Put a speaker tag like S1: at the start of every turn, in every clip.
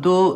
S1: 2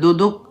S1: 2-2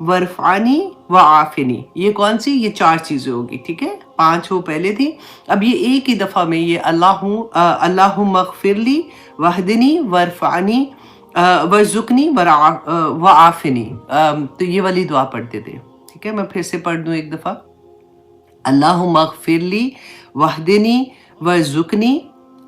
S1: ورفانی و آفنی، یہ کون سی؟ یہ 4 چیزیں ہوگی، ٹھیک ہے، 5 وہ پہلے تھی، اب یہ ایک ہی دفعہ میں یہ اللہم اغفر لی وحدنی ورفانی ورزقنی وعافنی، تو یہ والی دعا پڑھتے تھے، ٹھیک ہے، میں پھر سے پڑھ دوں ایک دفعہ، اللہم اغفر لی وحدنی ورزقنی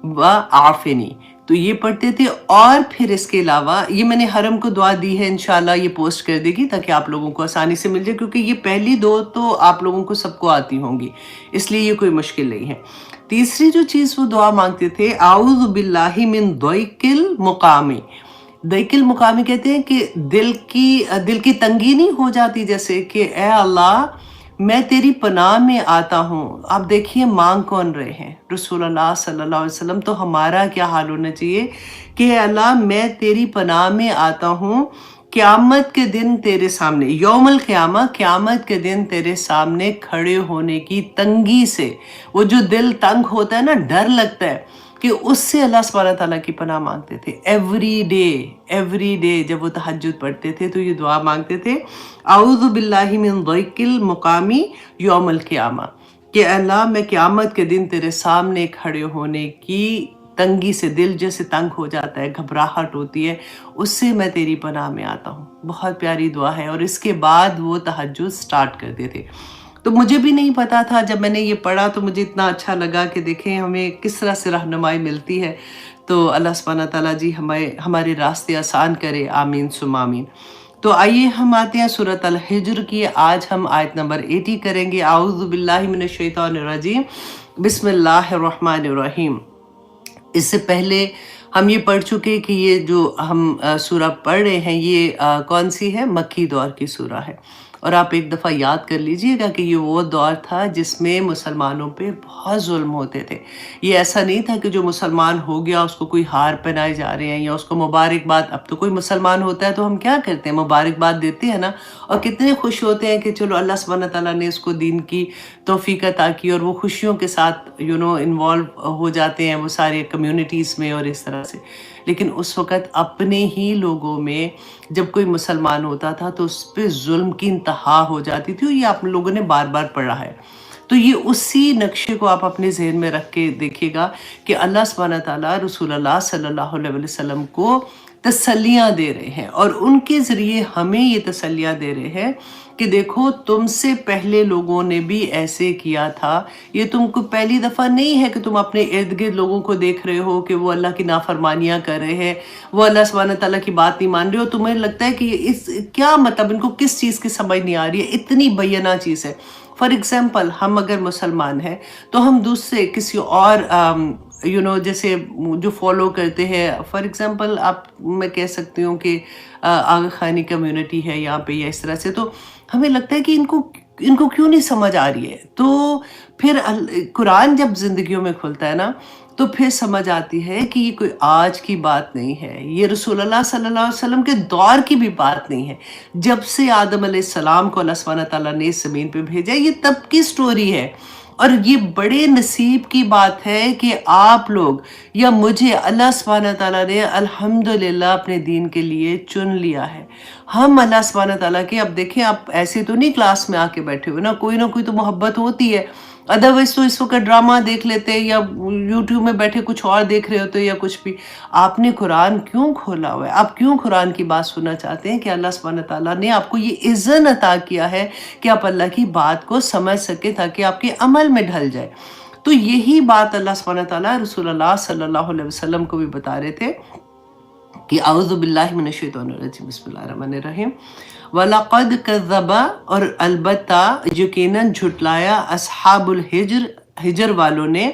S1: وعافنی، تو یہ پڑھتے تھے۔ اور پھر اس کے علاوہ یہ میں نے حرم کو دعا دی ہے، انشاءاللہ یہ پوسٹ کر دے گی تاکہ آپ لوگوں کو آسانی سے مل جائے، کیونکہ یہ پہلی دو تو آپ لوگوں کو سب کو آتی ہوں گی، اس لیے یہ کوئی مشکل نہیں ہے۔ تیسری جو چیز وہ دعا مانگتے تھے، اعوذ باللہ من ضیق المقامی، ضیق المقامی کہتے ہیں کہ دل کی تنگی نہیں ہو جاتی، جیسے کہ اے اللہ میں تیری پناہ میں آتا ہوں۔ آپ دیکھیے مانگ کون رہے ہیں؟ رسول اللہ صلی اللہ علیہ وسلم، تو ہمارا کیا حال ہونا چاہیے کہ اے اللہ میں تیری پناہ میں آتا ہوں، قیامت کے دن تیرے سامنے، یوم القیامہ، قیامت کے دن تیرے سامنے کھڑے ہونے کی تنگی سے، وہ جو دل تنگ ہوتا ہے نا، ڈر لگتا ہے کہ اس سے اللہ سبحانہ تعالیٰ کی پناہ مانگتے تھے۔ ایوری ڈے جب وہ تہجد پڑھتے تھے تو یہ دعا مانگتے تھے، اعوذ باللہ من ضیق المقامی یوم القیامہ، کہ اللہ میں قیامت کے دن تیرے سامنے کھڑے ہونے کی تنگی سے، دل جیسے تنگ ہو جاتا ہے، گھبراہٹ ہوتی ہے، اس سے میں تیری پناہ میں آتا ہوں۔ بہت پیاری دعا ہے، اور اس کے بعد وہ تہجد سٹارٹ کرتے تھے۔ تو مجھے بھی نہیں پتا تھا، جب میں نے یہ پڑھا تو مجھے اتنا اچھا لگا کہ دیکھیں ہمیں کس طرح سے رہنمائی ملتی ہے۔ تو اللہ سبحانہ تعالیٰ جی ہمارے راستے آسان کرے، آمین ثم آمین۔ تو آئیے ہم آتے ہیں سورۃ الحجر کی، آج ہم آیت نمبر 80 کریں گے۔ اعوذ باللہ من الشیطان الرجیم، بسم اللہ الرحمن الرحیم۔ اس سے پہلے ہم یہ پڑھ چکے کہ یہ جو ہم سورہ پڑھ رہے ہیں یہ کون سی ہے؟ مکی دور کی سورہ ہے، اور آپ ایک دفعہ یاد کر لیجئے گا کہ یہ وہ دور تھا جس میں مسلمانوں پہ بہت ظلم ہوتے تھے۔ یہ ایسا نہیں تھا کہ جو مسلمان ہو گیا اس کو کوئی ہار پہنائے جا رہے ہیں یا اس کو مبارکباد، اب تو کوئی مسلمان ہوتا ہے تو ہم کیا کرتے ہیں؟ مبارکباد دیتے ہیں نا، اور کتنے خوش ہوتے ہیں کہ چلو اللہ سبحانہ تعالیٰ نے اس کو دین کی توفیق عطا کی، اور وہ خوشیوں کے ساتھ انوالو ہو جاتے ہیں وہ سارے کمیونٹیز میں اور اس طرح سے۔ لیکن اس وقت اپنے ہی لوگوں میں جب کوئی مسلمان ہوتا تھا تو اس پہ ظلم کی انتہا ہو جاتی تھی، اور یہ آپ لوگوں نے بار بار پڑھا ہے۔ تو یہ اسی نقشے کو آپ اپنے ذہن میں رکھ کے دیکھیے گا کہ اللہ سبحانہ تعالیٰ رسول اللہ صلی اللہ علیہ وسلم کو تسلیاں دے رہے ہیں، اور ان کے ذریعے ہمیں یہ تسلیاں دے رہے ہیں کہ دیکھو تم سے پہلے لوگوں نے بھی ایسے کیا تھا، یہ تم کو پہلی دفعہ نہیں ہے کہ تم اپنے ارد گرد لوگوں کو دیکھ رہے ہو کہ وہ اللہ کی نافرمانیاں کر رہے ہیں، وہ اللہ سبحانہ تعالیٰ کی بات نہیں مان رہے ہو، تمہیں لگتا ہے کہ کیا مطلب، ان کو کس چیز کی سمجھ نہیں آ رہی ہے، اتنی بینہ چیز ہے۔ فار ایگزامپل ہم اگر مسلمان ہیں تو ہم دوسرے کسی اور جیسے جو فالو کرتے ہیں، فار ایگزامپل میں کہہ سکتی ہوں کہ آغا خانی کمیونٹی ہے یہاں پہ یا اس طرح سے، تو ہمیں لگتا ہے کہ ان کو کیوں نہیں سمجھ آ رہی ہے۔ تو پھر قرآن جب زندگیوں میں کھلتا ہے نا تو پھر سمجھ آتی ہے کہ یہ کوئی آج کی بات نہیں ہے، یہ رسول اللہ صلی اللہ علیہ وسلم کے دور کی بھی بات نہیں ہے۔ جب سے آدم علیہ السلام کو اللہ سبحانہ تعالیٰ نے اس زمین پہ بھیجا، یہ تب کی سٹوری ہے، اور یہ بڑے نصیب کی بات ہے کہ آپ لوگ یا مجھے اللہ سبحانہ تعالیٰ نے الحمدللہ اپنے دین کے لیے چن لیا ہے۔ ہم اللہ سبحانہ تعالیٰ کے، اب دیکھیں آپ ایسے تو نہیں کلاس میں آ کے بیٹھے ہوئے نا، کوئی نہ کوئی تو محبت ہوتی ہے، ادروائز تو اس وقت ڈرامہ دیکھ لیتے یا یوٹیوب میں بیٹھے کچھ اور دیکھ رہے ہوتے یا کچھ بھی۔ آپ نے قرآن کیوں کھولا ہوا ہے؟ آپ کیوں قرآن کی بات سننا چاہتے ہیں؟ کہ اللہ سبحانہ تعالیٰ نے آپ کو یہ اذن عطا کیا ہے کہ آپ اللہ کی بات کو سمجھ سکیں تاکہ آپ کے عمل میں ڈھل جائے۔ تو یہی بات اللہ سبحانہ تعالیٰ رسول اللہ صلی اللہ علیہ وسلم کو بھی بتا رہے تھے کہ اعوذ باللہ من الشیطان الرجیم، بسم اللہ الرحمن الرحیم، وَلَقَدْ كَذَّبَ، اور البتہ یقیناً جھٹلایا، اصحاب الحجر والوں نے،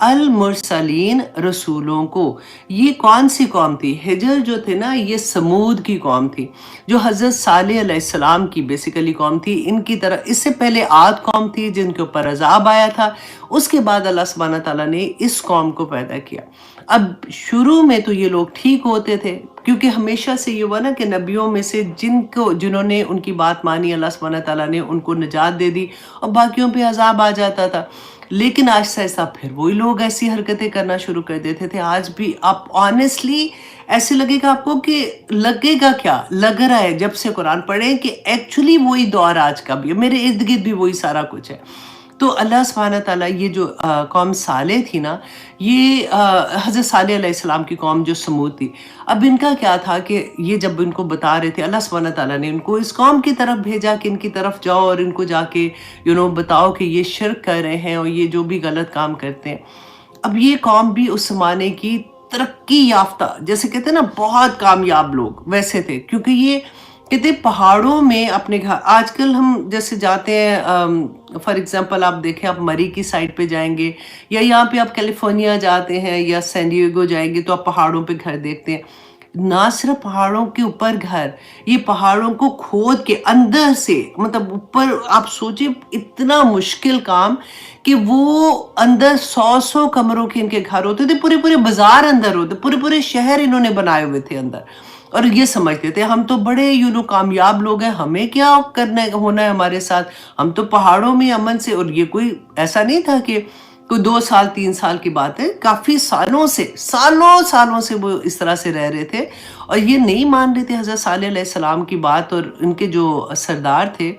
S1: المرسلین رسولوں کو۔ یہ کون سی قوم تھی؟ حجر جو تھے نا یہ سمود کی قوم تھی، جو حضرت صالح علیہ السلام کی بیسیکلی قوم تھی۔ ان کی طرح اس سے پہلے عاد قوم تھی جن کے اوپر عذاب آیا تھا، اس کے بعد اللہ سبحانہ تعالیٰ نے اس قوم کو پیدا کیا۔ اب شروع میں تو یہ لوگ ٹھیک ہوتے تھے، کیونکہ ہمیشہ سے یہ ہوا نا کہ نبیوں میں سے جنہوں نے ان کی بات مانی، اللہ سبحانہ تعالیٰ نے ان کو نجات دے دی اور باقیوں پہ عذاب آ جاتا تھا۔ لیکن آہستہ آہستہ پھر وہی لوگ ایسی حرکتیں کرنا شروع کر دیتے تھے۔ آج بھی آپ آنیسٹلی ایسے لگے گا آپ کو کہ لگے گا کیا لگ رہا ہے جب سے قرآن پڑھیں کہ ایکچولی وہی دور آج کا بھی ہے، میرے ارد گرد بھی وہی سارا کچھ ہے۔ تو اللہ سبحانہ تعالیٰ یہ جو قوم صالح تھی نا، یہ حضرت صالح علیہ السلام کی قوم جو سمود تھی، اب ان کا کیا تھا کہ یہ جب ان کو بتا رہے تھے، اللہ سبحانہ تعالیٰ نے ان کو اس قوم کی طرف بھیجا کہ ان کی طرف جاؤ اور ان کو جا کے بتاؤ کہ یہ شرک کر رہے ہیں اور یہ جو بھی غلط کام کرتے ہیں۔ اب یہ قوم بھی اس زمانے کی ترقی یافتہ، جیسے کہتے ہیں نا بہت کامیاب لوگ ویسے تھے، کیونکہ یہ کہتے ہیں پہاڑوں میں اپنے گھر، آج کل ہم جیسے جاتے ہیں فار ایگزامپل آپ دیکھیں، آپ مری کی سائڈ پہ جائیں گے یا یہاں پہ آپ کیلیفورنیا جاتے ہیں یا سین ڈیگو جائیں گے تو آپ پہاڑوں پہ گھر دیکھتے ہیں۔ نہ صرف پہاڑوں کے اوپر گھر، یہ پہاڑوں کو کھود کے اندر سے، مطلب اوپر آپ سوچیں اتنا مشکل کام کہ وہ اندر 100 کمروں کے ان کے گھر ہوتے تھے، پورے پورے بازار اندر ہوتے، پورے پورے شہر انہوں نے بنائے ہوئے تھے اندر، اور یہ سمجھتے تھے ہم تو بڑے کامیاب لوگ ہیں، ہمیں کیا کرنا ہونا ہے ہمارے ساتھ، ہم تو پہاڑوں میں امن سے۔ اور یہ کوئی ایسا نہیں تھا کہ کوئی 2 سال 3 سال کی بات ہے، کافی سالوں سے وہ اس طرح سے رہ رہے تھے اور یہ نہیں مان رہے تھے حضرت صالح علیہ السلام کی بات۔ اور ان کے جو سردار تھے،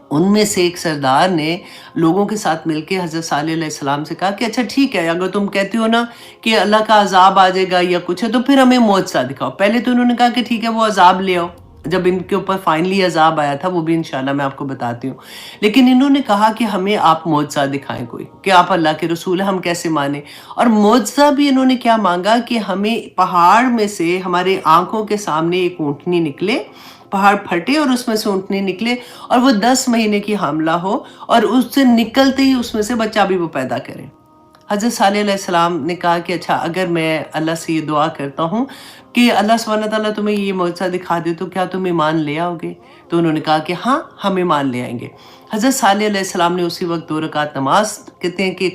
S1: ان میں سے ایک سردار نے لوگوں کے ساتھ مل کے حضرت صالح علیہ السلام سے کہا کہ اچھا ٹھیک ہے، اگر تم کہتے ہو نا کہ اللہ کا عذاب آ جائے گا یا کچھ ہے تو پھر ہمیں معجزہ دکھاؤ۔ پہلے تو انہوں نے کہا کہ ٹھیک ہے وہ عذاب لے آؤ، جب ان کے اوپر فائنلی عذاب آیا تھا وہ بھی انشاءاللہ میں آپ کو بتاتی ہوں، لیکن انہوں نے کہا کہ ہمیں آپ معجزہ دکھائیں کوئی، کہ آپ اللہ کے رسول ہیں، ہم کیسے مانیں۔ اور معجزہ بھی انہوں نے کیا مانگا کہ ہمیں پہاڑ میں سے ہمارے آنکھوں کے سامنے ایک اونٹنی نکلے، پہاڑ پھٹے اور اس میں سے اونٹنی نکلے اور وہ 10 مہینے کی حاملہ ہو اور اس سے نکلتے ہی اس میں سے بچہ بھی وہ پیدا کرے۔ حضرت صالح علیہ السلام نے کہا کہ اچھا اگر میں اللہ سے یہ دعا کرتا ہوں کہ اللہ سبحانہ تعالیٰ تمہیں یہ معجزہ دکھا دے تو کیا تم ایمان لے آؤ گے؟ تو انہوں نے کہا کہ ہاں ہم ایمان لے آئیں گے۔ حضرت صالح علیہ السلام نے اسی وقت 2 رکعت نماز کہتے ہیں کہ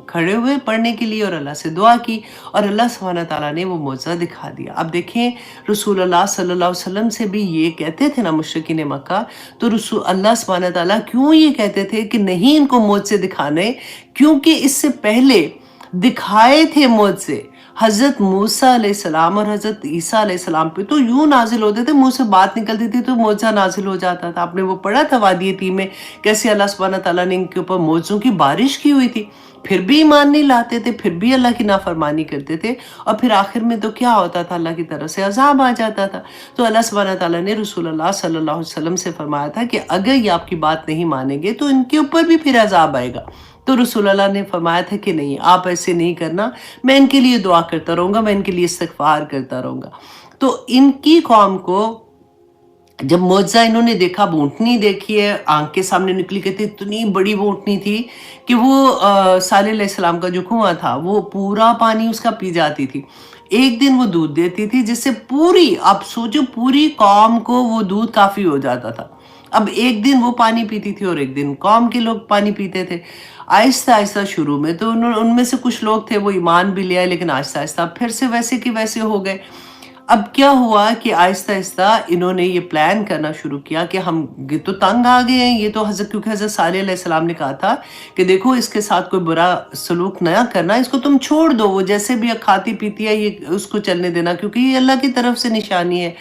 S1: کھڑے ہوئے پڑھنے کے لیے اور اللہ سے دعا کی اور اللہ سبحانہ تعالیٰ نے وہ معجزہ دکھا دیا۔ اب دیکھیں رسول اللہ صلی اللہ علیہ وسلم سے بھی یہ کہتے تھے نا مشرکین مکہ، تو رسول اللہ سبحانہ تعالیٰ کیوں یہ کہتے تھے کہ نہیں ان کو معجزے دکھانے؟ کیونکہ اس سے پہلے دکھائے تھے معجزے حضرت موسیٰ علیہ السلام اور حضرت عیسیٰ علیہ السلام پہ، تو یوں نازل ہوتے تھے، منہ سے بات نکلتی تھی تو معجزہ نازل ہو جاتا تھا۔ آپ نے وہ پڑھا تھا وادی تیم میں کیسے اللہ سبحانہ تعالیٰ نے ان کے اوپر معجزوں کی بارش کی ہوئی تھی، پھر بھی ایمان نہیں لاتے تھے، پھر بھی اللہ کی نافرمانی کرتے تھے، اور پھر آخر میں تو کیا ہوتا تھا، اللہ کی طرف سے عذاب آ جاتا تھا۔ تو اللہ سبحانہ تعالیٰ نے رسول اللہ صلی اللہ علیہ وسلم سے فرمایا تھا کہ اگر یہ آپ کی بات نہیں مانیں گے تو ان کے اوپر بھی پھر عذاب آئے گا۔ تو رسول اللہ نے فرمایا تھا کہ نہیں، آپ ایسے نہیں کرنا، میں ان کے لیے دعا کرتا رہوں گا، میں ان کے لیے استغفار کرتا رہوں گا۔ تو ان کی قوم کو جب معجزہ انہوں نے دیکھا، اونٹنی دیکھی ہے آنکھ کے سامنے نکلی، کہتے اتنی بڑی وہ اونٹنی تھی کہ وہ صالح علیہ السلام کا جو کنواں تھا وہ پورا پانی اس کا پی جاتی تھی۔ ایک دن وہ دودھ دیتی تھی جس سے پوری، آپ سوچو پوری قوم کو وہ دودھ کافی ہو جاتا تھا۔ اب ایک دن وہ پانی پیتی تھی اور ایک دن قوم کے لوگ پانی پیتے تھے۔ آہستہ آہستہ شروع میں تو ان میں سے کچھ لوگ تھے وہ ایمان بھی لے آئے، لیکن آہستہ آہستہ پھر سے ویسے کہ ویسے ہو گئے۔ اب کیا ہوا کہ آہستہ آہستہ انہوں نے یہ پلان کرنا شروع کیا کہ ہم یہ تو تنگ آ گئے ہیں، یہ تو کیونکہ حضرت صالح علیہ السلام نے کہا تھا کہ دیکھو اس کے ساتھ کوئی برا سلوک نہ کرنا، اس کو تم چھوڑ دو، وہ جیسے بھی کھاتی پیتی ہے یہ اس کو چلنے دینا، کیونکہ یہ اللہ کی طرف سے نشانی ہے۔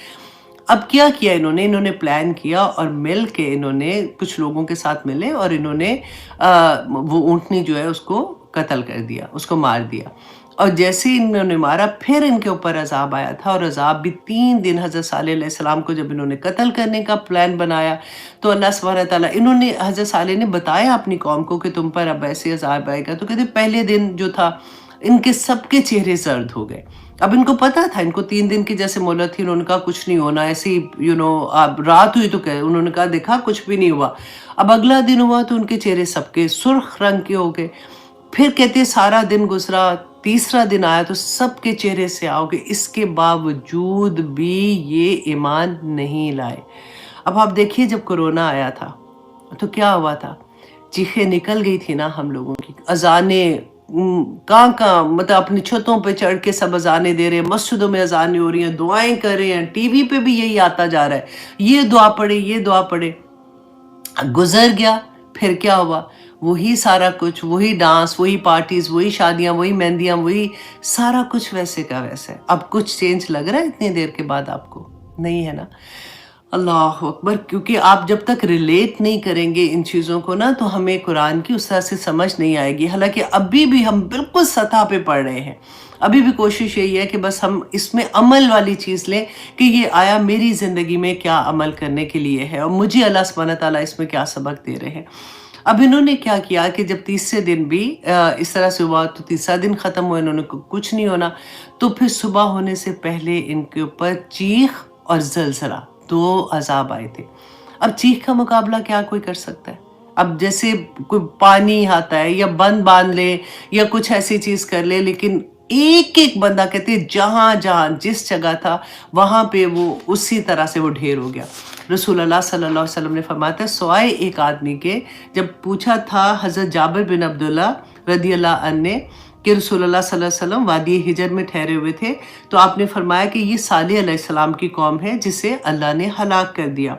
S1: اب کیا کیا انہوں نے پلان کیا اور مل کے انہوں نے کچھ لوگوں کے ساتھ ملے اور انہوں نے وہ اونٹنی جو ہے اس کو قتل کر دیا، اس کو مار دیا۔ اور جیسے انہوں نے مارا پھر ان کے اوپر عذاب آیا تھا، اور عذاب بھی 3 دن حضرت صالح علیہ السلام کو جب انہوں نے قتل کرنے کا پلان بنایا تو اللہ سبحانہ تعالیٰ حضرت صالح نے بتایا اپنی قوم کو کہ تم پر اب ایسے عذاب آئے گا، تو کہتے پہلے دن جو تھا ان کے سب کے چہرے زرد ہو گئے۔ اب ان کو پتا تھا، ان کو 3 دن کی جیسے مہلت تھی، انہوں نے کہا کچھ نہیں ہونا، ایسے ہی اب رات ہوئی تو انہوں نے کہا دیکھا کچھ بھی نہیں ہوا۔ اب اگلا دن ہوا تو ان کے چہرے سب کے سرخ رنگ کے ہو گئے۔ پھر کہتے سارا دن گزرا، تیسرا دن آیا تو سب کے چہرے سے آؤ گے، اس کے باوجود بھی یہ ایمان نہیں لائے۔ اب آپ دیکھیے جب کرونا آیا تھا تو کیا ہوا تھا، چیخیں نکل گئی تھی نا ہم لوگوں کی، اذانیں کہاں کہاں مطلب اپنی چھتوں پہ چڑھ کے سب اذانیں دے رہے ہیں، مسجدوں میں اذانیں ہو رہی ہیں، دعائیں کر رہے ہیں، ٹی وی پہ بھی یہی آتا جا رہا ہے، یہ دعا پڑھے، یہ دعا پڑھے. گزر گیا، پھر کیا ہوا؟ وہی سارا کچھ، وہی ڈانس، وہی پارٹیز، وہی شادیاں، وہی مہندیاں، وہی سارا کچھ ویسے کا ویسے. اب کچھ چینج لگ رہا ہے اتنی دیر کے بعد آپ کو؟ نہیں ہے نا. اللہ اکبر. کیونکہ آپ جب تک ریلیٹ نہیں کریں گے ان چیزوں کو نا تو ہمیں قرآن کی اس طرح سے سمجھ نہیں آئے گی. حالانکہ ابھی بھی ہم بالکل سطح پہ پڑھ رہے ہیں، ابھی بھی کوشش یہی ہے کہ بس ہم اس میں عمل والی چیز لیں کہ یہ آیا میری زندگی میں کیا عمل کرنے کے لیے ہے اور مجھے اللہ سبحانہ تعالیٰ اس میں کیا سبق دے رہے ہیں. اب انہوں نے کیا کیا کہ جب تیسرے دن بھی اس طرح سے ہوا تو تیسرا دن ختم ہوا، انہوں نے کچھ نہیں ہونا، تو پھر صبح ہونے سے پہلے ان کے اوپر چیخ اور زلزلہ، دو عذاب آئے تھے. اب چیخ کا مقابلہ کیا کوئی کر سکتا ہے؟ اب جیسے کوئی پانی آتا ہے یا بند باندھ لے یا کچھ ایسی چیز کر لے، لیکن ایک ایک بندہ کہتے جہاں جہاں جس جگہ تھا وہاں پہ وہ اسی طرح سے وہ ڈھیر ہو گیا. رسول اللہ صلی اللہ علیہ وسلم نے فرمایا تھا سوائے ایک آدمی کے، جب پوچھا تھا حضرت جابر بن عبداللہ رضی اللہ عنہ نے کہ رسول اللہ صلی اللہ علیہ وسلم وادی ہجر میں ٹھہرے ہوئے تھے، تو آپ نے فرمایا کہ یہ صالح علیہ السلام کی قوم ہے جسے اللہ نے ہلاک کر دیا،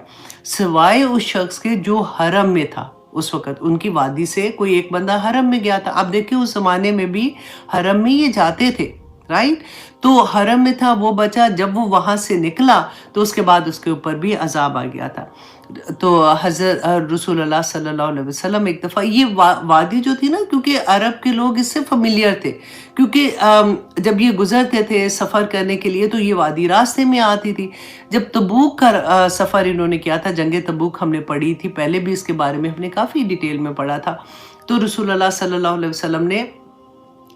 S1: سوائے اس شخص کے جو حرم میں تھا. اس وقت ان کی وادی سے کوئی ایک بندہ حرم میں گیا تھا. آپ دیکھیں اس زمانے میں بھی حرم میں یہ جاتے تھے، رائٹ؟ تو حرم میں تھا، وہ بچا. جب وہ وہاں سے نکلا تو اس کے بعد اس کے اوپر بھی عذاب آ گیا تھا. تو حضرت رسول اللہ صلی اللہ علیہ وسلم ایک دفعہ یہ وادی جو تھی نا، کیونکہ عرب کے لوگ اس سے فیملیئر تھے، کیونکہ جب یہ گزرتے تھے سفر کرنے کے لیے تو یہ وادی راستے میں آتی تھی. جب تبوک کا سفر انہوں نے کیا تھا، جنگ تبوک ہم نے پڑھی تھی پہلے بھی، اس کے بارے میں ہم نے کافی ڈیٹیل میں پڑھا تھا. تو رسول اللہ صلی اللہ علیہ وسلم نے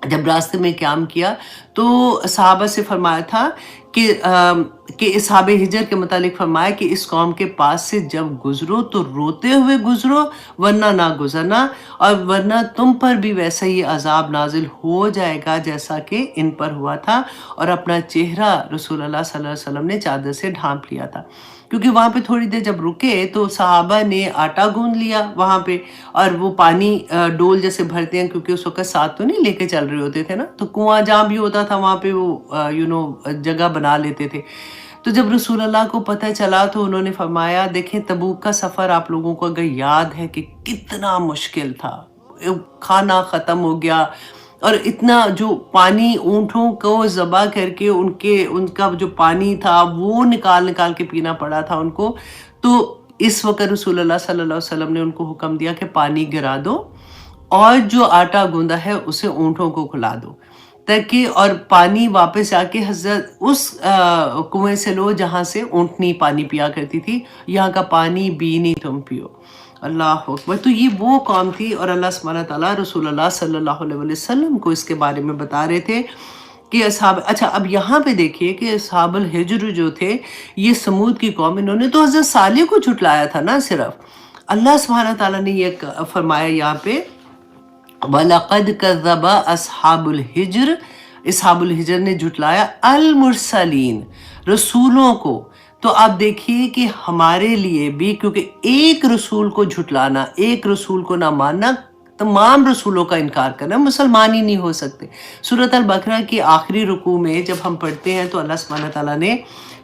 S1: جب راستے میں قیام کیا تو صحابہ سے فرمایا تھا کہ اصحاب ہجر کے متعلق فرمایا کہ اس قوم کے پاس سے جب گزرو تو روتے ہوئے گزرو، ورنہ نہ گزرنا، اور ورنہ تم پر بھی ویسا ہی عذاب نازل ہو جائے گا جیسا کہ ان پر ہوا تھا. اور اپنا چہرہ رسول اللہ صلی اللہ علیہ وسلم نے چادر سے ڈھانپ لیا تھا، کیونکہ وہاں پہ تھوڑی دیر جب رکے تو صحابہ نے آٹا گوندھ لیا وہاں پہ، اور وہ پانی ڈول جیسے بھرتے ہیں، کیونکہ اس وقت ساتھ تو نہیں لے کے چل رہے ہوتے تھے نا، تو کنواں جہاں بھی ہوتا تھا وہاں پہ وہ جگہ بنا لیتے تھے. تو جب رسول اللہ کو پتہ چلا تو انہوں نے فرمایا دیکھیں تبوک کا سفر آپ لوگوں کو اگر یاد ہے کہ کتنا مشکل تھا، کھانا ختم ہو گیا، اور اتنا جو پانی اونٹوں کو ذبح کر کے ان کا جو پانی تھا وہ نکال کے پینا پڑا تھا ان کو. تو اس وقت رسول اللہ صلی اللہ علیہ وسلم نے ان کو حکم دیا کہ پانی گرا دو اور جو آٹا گوندا ہے اسے اونٹوں کو کھلا دو، تاکہ اور پانی واپس آ کے حضرت اس کنویں سے لو جہاں سے اونٹنی پانی پیا کرتی تھی، یہاں کا پانی بھی نہیں تم پیو. اللہ اکبر. تو یہ وہ قوم تھی، اور اللہ سبحانہ تعالیٰ رسول اللہ صلی اللہ علیہ وسلم کو اس کے بارے میں بتا رہے تھے کہ اچھا اب یہاں پہ دیکھیے کہ اصحاب الحجر جو تھے یہ سمود کی قوم، انہوں نے تو حضرت صالح کو جھٹلایا تھا نا صرف. اللہ سبحانہ تعالیٰ نے یہ فرمایا یہاں پہ وَلَقَدْ كَذَّبَ أَصْحَابُ الْحِجْرِ، اصحاب الحجر نے جھٹلایا المرسلین، رسولوں کو. تو آپ دیکھیے کہ ہمارے لیے بھی، کیونکہ ایک رسول کو جھٹلانا، ایک رسول کو نہ ماننا، تمام رسولوں کا انکار کرنا، مسلمان ہی نہیں ہو سکتے. سورۃ البقرہ کی آخری رکوع میں جب ہم پڑھتے ہیں تو اللہ سبحانہ تعالیٰ نے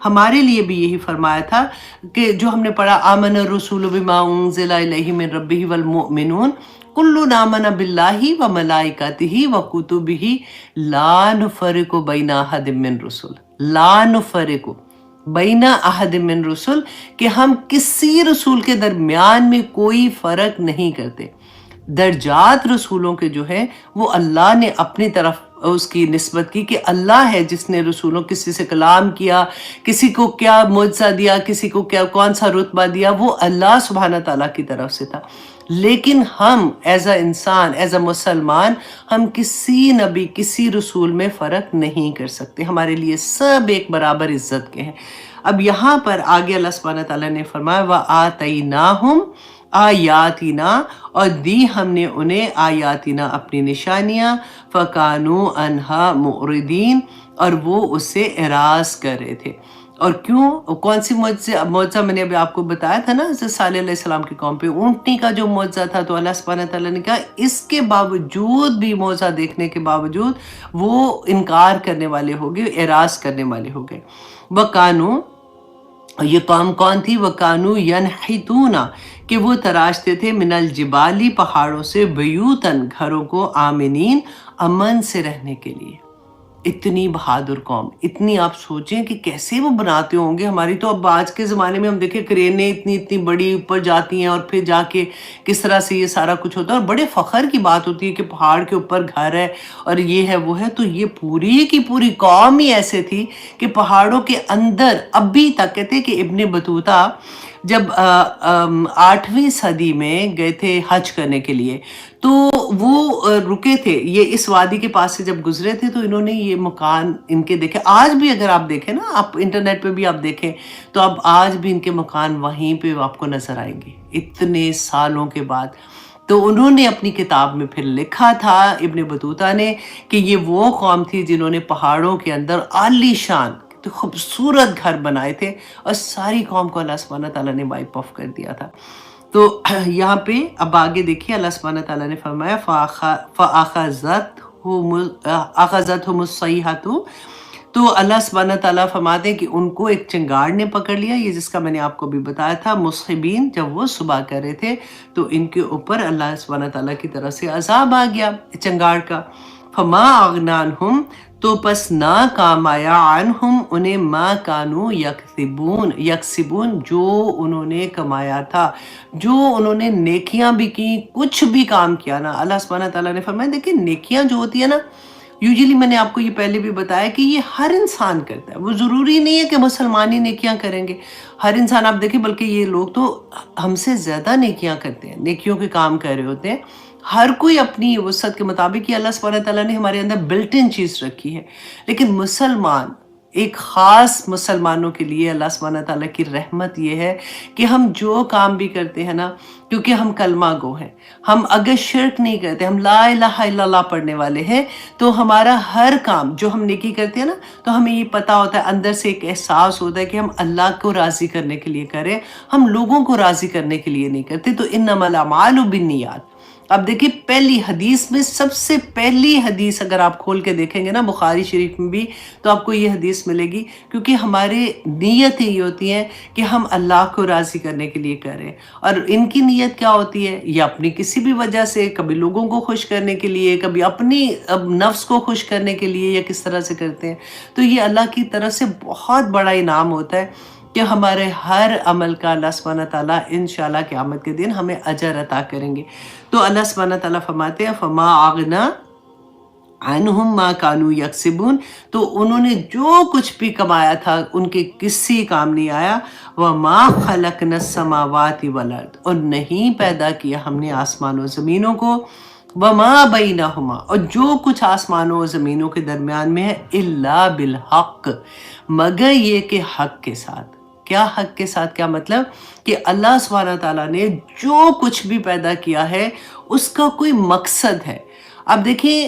S1: ہمارے لیے بھی یہی فرمایا تھا کہ جو ہم نے پڑھا آمن الرسول بما انزل الیہ من ربہ والمؤمنون کل آمن باللہ وملائکتہ وکتبہ لا نفرق بین احد من رسل، لا نفرق بین احد من رسل، کہ ہم کسی رسول کے درمیان میں کوئی فرق نہیں کرتے. درجات رسولوں کے جو ہیں وہ اللہ نے اپنی طرف اس کی نسبت کی کہ اللہ ہے جس نے رسولوں کسی سے کلام کیا، کسی کو کیا معجزہ دیا، کسی کو کیا کون سا رتبہ دیا، وہ اللہ سبحانہ تعالیٰ کی طرف سے تھا. لیکن ہم ایز اے انسان، ایز اے مسلمان، ہم کسی نبی کسی رسول میں فرق نہیں کر سکتے، ہمارے لیے سب ایک برابر عزت کے ہیں. اب یہاں پر آگے اللہ سبحانہ تعالیٰ نے فرمایا وَآتَيْنَاهُمْ آیاتنا، اور دی ہم نے انہیں آیاتنا اپنی نشانیاں، فَكَانُوا عَنْهَا مُعْرِضِينَ، اور وہ اس سے اعراض کر رہے تھے. اور کیوں؟ کون سی معجزہ میں نے ابھی آپ کو بتایا تھا نا، حضرت صالح علیہ السلام کی قوم پہ اونٹنی کا جو معجزہ تھا، تو اللہ سبحانہ تعالیٰ نے کہا اس کے باوجود بھی، معجزہ دیکھنے کے باوجود وہ انکار کرنے والے ہو گئے، اعراض کرنے والے ہو گئے۔ وَقَانُوا، یہ قوم کون تھی؟ وَقَانُوا يَنْحِتُونَ، کہ وہ تراشتے تھے، من الجبالی، پہاڑوں سے، بیوتن، گھروں کو، آمنین، امن سے رہنے کے لیے۔ اتنی بہادر قوم، اتنی آپ سوچیں کہ کیسے وہ بناتے ہوں گے۔ ہماری تو اب آج کے زمانے میں ہم دیکھیں کرینیں اتنی اتنی بڑی اوپر جاتی ہیں، اور پھر جا کے کس طرح سے یہ سارا کچھ ہوتا ہے، اور بڑے فخر کی بات ہوتی ہے کہ پہاڑ کے اوپر گھر ہے اور یہ ہے وہ ہے۔ تو یہ پوری کی پوری قوم ہی ایسے تھی کہ پہاڑوں کے اندر ابھی تک، کہتے کہ ابن بطوطہ جب 8ویں صدی میں گئے تھے حج کرنے کے لیے، تو وہ رکے تھے، یہ اس وادی کے پاس سے جب گزرے تھے تو انہوں نے یہ مکان ان کے دیکھے۔ آج بھی اگر آپ دیکھیں نا، آپ انٹرنیٹ پہ بھی آپ دیکھیں، تو اب آج بھی ان کے مکان وہیں پہ آپ کو نظر آئیں گے اتنے سالوں کے بعد۔ تو انہوں نے اپنی کتاب میں پھر لکھا تھا ابن بطوطہ نے کہ یہ وہ قوم تھی جنہوں نے پہاڑوں کے اندر عالی شان خوبصورت گھر بنائے تھے، اور ساری قوم کو اللہ سبحانہ تعالیٰ نے وائپ آف کر دیا تھا۔ تو یہاں پہ اب آگے دیکھیے، اللہ سبحانہ تعالیٰ نے فرمایا فَأَخَذَتْهُمُ الصَّيْحَةُ، تو اللہ سبحانہ تعالیٰ فرماتے ہیں کہ ان کو ایک چنگاڑ نے پکڑ لیا، یہ جس کا میں نے آپ کو بھی بتایا تھا، مصحبین، جب وہ صبح کر رہے تھے تو ان کے اوپر اللہ سبحانہ تعالیٰ کی طرف سے عذاب آ گیا چنگاڑ کا۔ فَمَا أَغْنَىٰ عَنْهُمْ، تو پس نہ کام آیا، عنہم، انہیں، ما کانوا یکسبون، جو انہوں نے کمایا تھا، جو انہوں نے نیکیاں بھی کی، کچھ بھی کام کیا نا، اللہ سبحانہ تعالیٰ نے فرمایا دیکھیں نیکیاں جو ہوتی ہے نا، یوزلی میں نے آپ کو یہ پہلے بھی بتایا کہ یہ ہر انسان کرتا ہے، وہ ضروری نہیں ہے کہ مسلمان ہی نیکیاں کریں گے، ہر انسان آپ دیکھیں، بلکہ یہ لوگ تو ہم سے زیادہ نیکیاں کرتے ہیں، نیکیوں کے کام کر رہے ہوتے ہیں، ہر کوئی اپنی وسعت کے مطابق، یہ اللہ سبحانہ تعالیٰ نے ہمارے اندر بلٹ ان چیز رکھی ہے۔ لیکن مسلمان، ایک خاص مسلمانوں کے لیے اللہ سبحانہ تعالیٰ کی رحمت یہ ہے کہ ہم جو کام بھی کرتے ہیں نا، کیونکہ ہم کلمہ گو ہیں، ہم اگر شرک نہیں کرتے، ہم لا الہ الا اللہ پڑھنے والے ہیں، تو ہمارا ہر کام جو ہم نیکی کرتے ہیں نا، تو ہمیں یہ پتہ ہوتا ہے، اندر سے ایک احساس ہوتا ہے کہ ہم اللہ کو راضی کرنے کے لیے کریں، ہم لوگوں کو راضی کرنے کے لیے نہیں کرتے۔ تو انما الاعمال بالنیات، اب دیکھیے پہلی حدیث میں، سب سے پہلی حدیث اگر آپ کھول کے دیکھیں گے نا بخاری شریف میں بھی، تو آپ کو یہ حدیث ملے گی، کیونکہ ہمارے نیتیں یہ ہوتی ہیں کہ ہم اللہ کو راضی کرنے کے لیے کریں، اور ان کی نیت کیا ہوتی ہے، یہ اپنی کسی بھی وجہ سے، کبھی لوگوں کو خوش کرنے کے لیے، کبھی اپنی نفس کو خوش کرنے کے لیے، یا کس طرح سے کرتے ہیں۔ تو یہ اللہ کی طرف سے بہت بڑا انعام ہوتا ہے کہ ہمارے ہر عمل کا اللہ سبحانہ تعالیٰ انشاءاللہ قیامت کے دن ہمیں اجر عطا کریں گے۔ تو اللہ سبحانہ تعالیٰ فرماتے ہیں فما اغنا عنہم ما کانوا یکسبون، تو انہوں نے جو کچھ بھی کمایا تھا ان کے کسی کام نہیں آیا۔ وما خلقنا السماوات والارض، اور نہیں پیدا کیا ہم نے آسمان و زمینوں کو، وما بینہما، اور جو کچھ آسمانوں و زمینوں کے درمیان میں ہے، الا بالحق، مگر یہ کہ حق کے ساتھ۔ کیا حق کے ساتھ؟ کیا مطلب کہ اللہ سبحانہ تعالیٰ نے جو کچھ بھی پیدا کیا ہے اس کا کوئی مقصد ہے۔ اب دیکھیں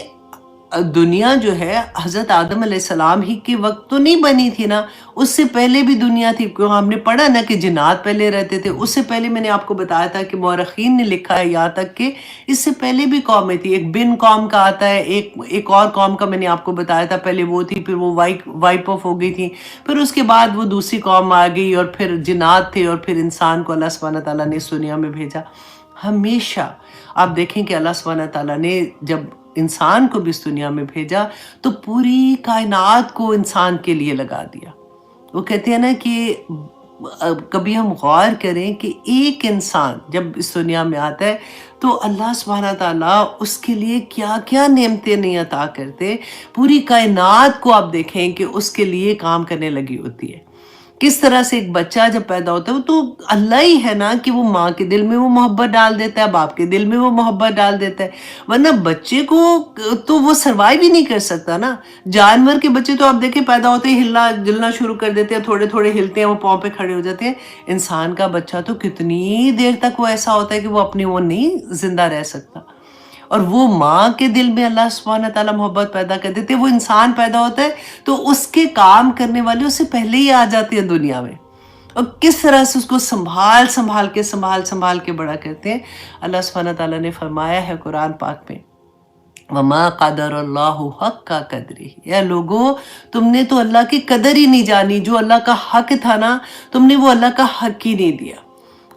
S1: دنیا جو ہے حضرت آدم علیہ السلام ہی کے وقت تو نہیں بنی تھی نا، اس سے پہلے بھی دنیا تھی، کیوں ہم نے پڑھا نا کہ جنات پہلے رہتے تھے، اس سے پہلے میں نے آپ کو بتایا تھا کہ مورخین نے لکھا ہے یہاں تک کہ اس سے پہلے بھی قومیں تھی، ایک بن قوم کا آتا ہے، ایک اور قوم کا میں نے آپ کو بتایا تھا، پہلے وہ تھی، پھر وہ وائپ آف ہو گئی تھی، پھر اس کے بعد وہ دوسری قوم آ گئی، اور پھر جنات تھے، اور پھر انسان کو اللہ سبحانہ تعالیٰ نے اس دنیا میں بھیجا۔ ہمیشہ آپ دیکھیں کہ اللہ سبحانہ تعالیٰ نے جب انسان کو بھی اس دنیا میں بھیجا تو پوری کائنات کو انسان کے لیے لگا دیا۔ وہ کہتے ہیں نا کہ کبھی ہم غور کریں کہ ایک انسان جب اس دنیا میں آتا ہے تو اللہ سبحانہ تعالیٰ اس کے لیے کیا کیا نعمتیں نہیں عطا کرتے، پوری کائنات کو آپ دیکھیں کہ اس کے لیے کام کرنے لگی ہوتی ہے۔ کس طرح سے ایک بچہ جب پیدا ہوتا ہے تو اللہ ہی ہے نا کہ وہ ماں کے دل میں وہ محبت ڈال دیتا ہے، باپ کے دل میں وہ محبت ڈال دیتا ہے، ورنہ بچے کو تو وہ سروائیو ہی نہیں کر سکتا نا۔ جانور کے بچے تو آپ دیکھیں پیدا ہوتے ہی ہلنا جلنا شروع کر دیتے ہیں، تھوڑے تھوڑے ہلتے ہیں، وہ پاؤں پہ کھڑے ہو جاتے ہیں۔ انسان کا بچہ تو کتنی دیر تک وہ ایسا ہوتا ہے کہ وہ اپنی وہ نہیں زندہ رہ سکتا۔ اور وہ ماں کے دل میں اللہ سبحانہ تعالیٰ محبت پیدا کر دیتے. وہ انسان پیدا ہوتا ہے تو اس کے کام کرنے والے اس سے پہلے ہی آ جاتے ہیں دنیا میں, اور کس طرح سے اس کو سنبھال کے بڑا کرتے ہیں. اللہ سبحانہ تعالیٰ نے فرمایا ہے قرآن پاک میں, وما قدر اللہ حق کا قدری, یا لوگوں تم نے تو اللہ کی قدر ہی نہیں جانی. جو اللہ کا حق تھا نا, تم نے وہ اللہ کا حق ہی نہیں دیا,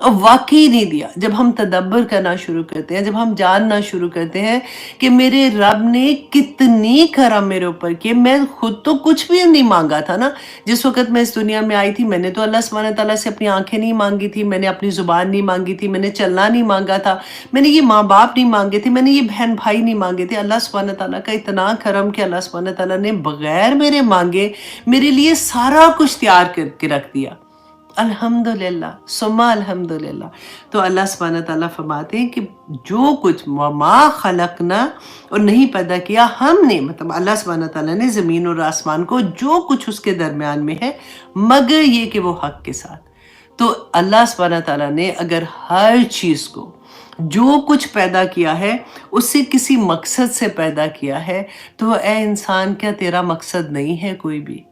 S1: اور واقعی نہیں دیا. جب ہم تدبر کرنا شروع کرتے ہیں, جب ہم جاننا شروع کرتے ہیں کہ میرے رب نے کتنی کرم میرے اوپر کیے. میں خود تو کچھ بھی نہیں مانگا تھا نا. جس وقت میں اس دنیا میں آئی تھی, میں نے تو اللہ سبحانہ تعالیٰ سے اپنی آنکھیں نہیں مانگی تھی, میں نے اپنی زبان نہیں مانگی تھی, میں نے چلنا نہیں مانگا تھا, میں نے یہ ماں باپ نہیں مانگے تھے, میں نے یہ بہن بھائی نہیں مانگے تھے. اللہ سبحانہ تعالیٰ کا اتنا کرم کہ اللہ سبحانہ تعالیٰ نے بغیر میرے مانگے میرے لیے سارا کچھ تیار کر کے رکھ دیا. الحمدللہ ثم الحمدللہ. تو اللہ سبحانہ تعالیٰ فرماتے ہیں کہ جو کچھ وما خلقنا, اور نہیں پیدا کیا ہم نے, مطلب اللہ سبحانہ تعالیٰ نے زمین اور آسمان کو, جو کچھ اس کے درمیان میں ہے, مگر یہ کہ وہ حق کے ساتھ. تو اللہ سبحانہ تعالیٰ نے اگر ہر چیز کو جو کچھ پیدا کیا ہے اس سے کسی مقصد سے پیدا کیا ہے, تو اے انسان کیا تیرا مقصد نہیں ہے کوئی بھی؟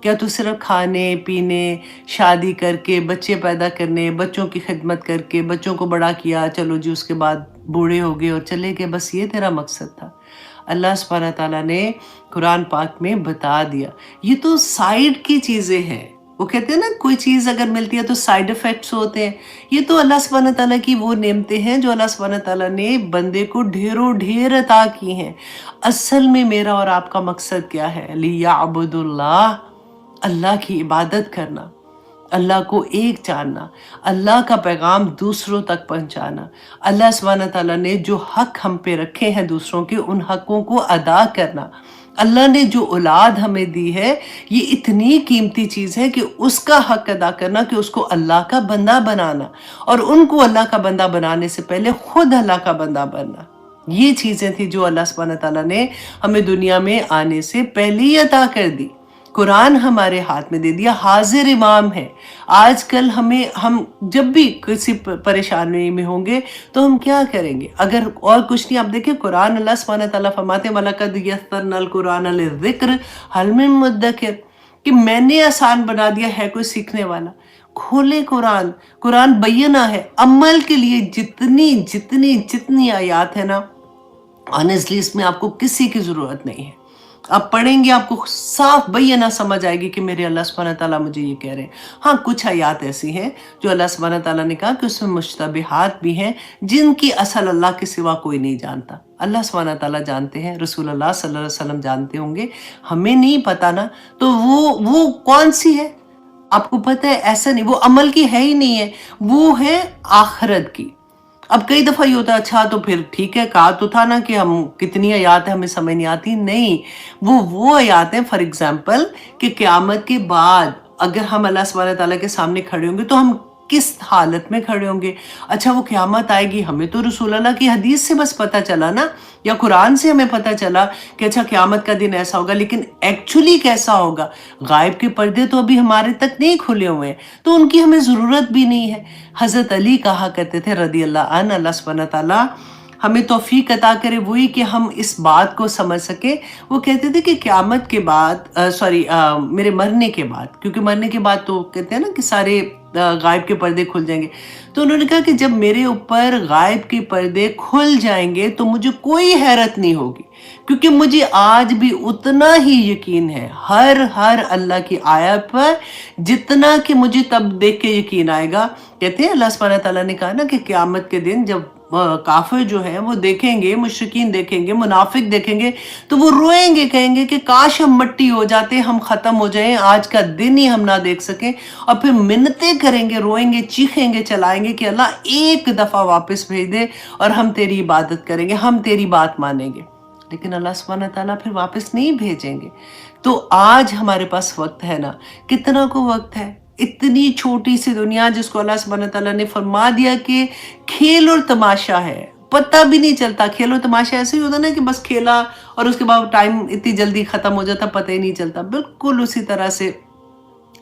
S1: کیا تو صرف کھانے پینے, شادی کر کے, بچے پیدا کرنے, بچوں کی خدمت کر کے بچوں کو بڑا کیا, چلو جی اس کے بعد بوڑھے ہو گئے اور چلے گئے, بس یہ تیرا مقصد تھا؟ اللہ سبحانہ تعالیٰ نے قرآن پاک میں بتا دیا یہ تو سائیڈ کی چیزیں ہیں. وہ کہتے ہیں نا کوئی چیز اگر ملتی ہے تو سائیڈ افیکٹس ہوتے ہیں. یہ تو اللہ سبحانہ تعالیٰ کی وہ نعمتیں ہیں جو اللہ سبحانہ تعالیٰ نے بندے کو ڈھیروں ڈھیر عطا کی ہیں. اصل میں میرا اور آپ کا مقصد کیا ہے؟ لیعبد اللہ, اللہ کی عبادت کرنا, اللہ کو ایک جاننا, اللہ کا پیغام دوسروں تک پہنچانا. اللہ سبحانہ تعالیٰ نے جو حق ہم پہ رکھے ہیں دوسروں کے, ان حقوں کو ادا کرنا. اللہ نے جو اولاد ہمیں دی ہے یہ اتنی قیمتی چیز ہے کہ اس کا حق ادا کرنا, کہ اس کو اللہ کا بندہ بنانا, اور ان کو اللہ کا بندہ بنانے سے پہلے خود اللہ کا بندہ بننا. یہ چیزیں تھیں جو اللہ سبحانہ تعالیٰ نے ہمیں دنیا میں آنے سے پہلے ہی عطا کر دی. قرآن ہمارے ہاتھ میں دے دیا, حاضر امام ہے. آج کل ہم جب بھی کسی پریشانی میں ہوں گے تو ہم کیا کریں گے؟ اگر اور کچھ نہیں, آپ دیکھیں قرآن اللہ سبحانہ تعالیٰ فرماتے ہیں وَلَقَدْ يَسَّرْنَا الْقُرْآنَ لِلذِّكْرِ هَلْ مِن مُدَّكِرٍ, کہ میں نے آسان بنا دیا ہے کوئی سیکھنے والا. کھولے قرآن بینہ ہے عمل کے لیے. جتنی آیات ہے نا, آنیسٹلی اس میں آپ کو کسی کی ضرورت نہیں ہے. آپ پڑھیں گے آپ کو صاف بینہ سمجھ آئے گی کہ میرے اللہ سبحانہ تعالیٰ مجھے یہ کہہ رہے ہیں. ہاں کچھ آیات ایسی ہیں جو اللہ سبحانہ تعالیٰ نے کہا کہ اس میں مشتبہات بھی ہیں جن کی اصل اللہ کے سوا کوئی نہیں جانتا. اللہ سبحانہ تعالیٰ جانتے ہیں, رسول اللہ صلی اللہ علیہ وسلم جانتے ہوں گے, ہمیں نہیں پتا نا. تو وہ کون سی ہے آپ کو پتہ ہے؟ ایسا نہیں, وہ عمل کی ہے ہی نہیں ہے, وہ ہے آخرت کی. اب کئی دفعہ یہ ہوتا ہے اچھا تو پھر ٹھیک ہے, کہا تو تھا نا کہ ہم کتنی آیات ہیں ہمیں سمجھ نہیں آتی. نہیں, وہ آیات ہیں فار ایگزامپل کہ قیامت کے بعد اگر ہم اللہ سبحانہ تعالیٰ کے سامنے کھڑے ہوں گے تو ہم کس حالت میں کھڑے ہوں گے. اچھا وہ قیامت آئے گی, ہمیں تو رسول اللہ کی حدیث سے بس پتہ چلا نا, یا قرآن سے ہمیں پتہ چلا کہ اچھا قیامت کا دن ایسا ہوگا, لیکن ایکچولی کیسا ہوگا؟ غائب کے پردے تو ابھی ہمارے تک نہیں کھلے ہوئے ہیں, تو ان کی ہمیں ضرورت بھی نہیں ہے. حضرت علی کہا کرتے تھے رضی اللہ عنہ, اللہ سبحانہ تعالیٰ ہمیں توفیق عطا کرے وہی کہ ہم اس بات کو سمجھ سکیں. وہ کہتے تھے کہ قیامت کے بعد میرے مرنے کے بعد, کیونکہ مرنے کے بعد تو کہتے ہیں نا کہ سارے غائب کے پردے کھل جائیں گے, تو انہوں نے کہا کہ جب میرے اوپر غائب کے پردے کھل جائیں گے تو مجھے کوئی حیرت نہیں ہوگی, کیونکہ مجھے آج بھی اتنا ہی یقین ہے ہر اللہ کی آیت پر جتنا کہ مجھے تب دیکھ کے یقین آئے گا. کہتے ہیں اللہ سبحانہ تعالیٰ نے کہا نا کہ قیامت کے دن جب کافر جو ہیں وہ دیکھیں گے, مشرکین دیکھیں گے, منافق دیکھیں گے, تو وہ روئیں گے, کہیں گے کہ کاش ہم مٹی ہو جاتے, ہم ختم ہو جائیں, آج کا دن ہی ہم نہ دیکھ سکیں. اور پھر منتیں کریں گے, روئیں گے, چیخیں گے, چلائیں گے کہ اللہ ایک دفعہ واپس بھیج دے اور ہم تیری عبادت کریں گے, ہم تیری بات مانیں گے. لیکن اللہ سبحانہ تعالیٰ پھر واپس نہیں بھیجیں گے. تو آج ہمارے پاس وقت ہے نا, کتنا کو وقت ہے, اتنی چھوٹی سی دنیا جس کو اللہ سبحانہ تعالیٰ نے فرما دیا کہ کھیل اور تماشا ہے, پتہ بھی نہیں چلتا. کھیل اور تماشا ایسے ہی ہوتا نا کہ بس کھیلا اور اس کے بعد ٹائم اتنی جلدی ختم ہو جاتا, پتہ ہی نہیں چلتا. بالکل اسی طرح سے